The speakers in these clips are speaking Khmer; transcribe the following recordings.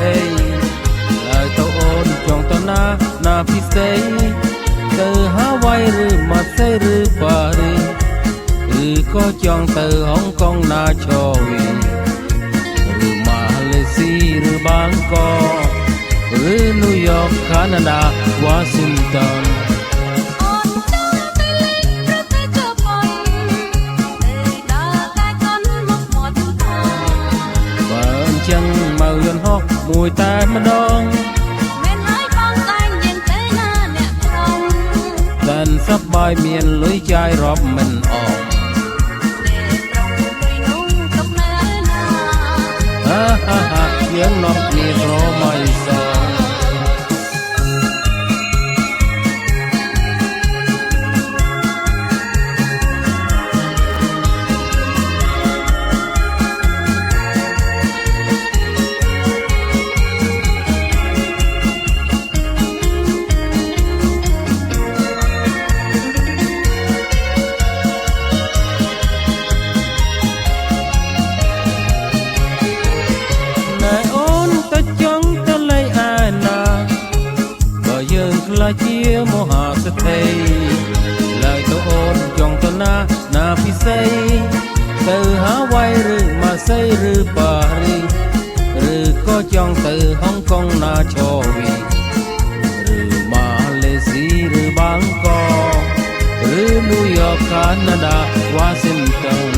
អីឡើយទៅអូនចង់ទៅណាពិសេសទៅហាវ៉ៃឬម៉ាសេឬប៉ារីឬក៏ចង់ទៅហុងកុងណាឈរវីឬម៉ាឡេស៊ីឬបាងកកឬញូវយ៉កកាណាដាវ៉ាស៊ីនតោនចឹងមកយន្តហោះមួយតែម្ដងមិនហើយបងតែងយ៉ាងទៅណាអ្នកក្រុងតែនសប្បាយមានលុយចាយរាប់មិនអស់យើងនាំគ្នាស្រមៃសជាមហាសេដ្ឋីឡើយទៅអូនចង់ទៅណាពិសេសទៅហាវ៉ៃឬម៉ាសេឬប៉ារីឬក៏ចង់ទៅហុងកុងណាឈរវីឬម៉ាឡេស៊ីឬបាងកកឬញូវយ៉កកាណាដាវ៉ាស៊ីនតោន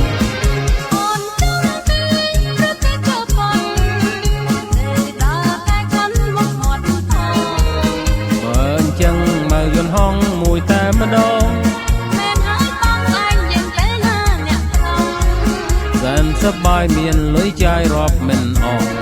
យន្តហោះមួយតែម្ដងមែនហើយបងឯងយ៉ាងទៅណាអ្នកក្រុងសែនសប្បាយមានលុយចាយរាប់មិនអស់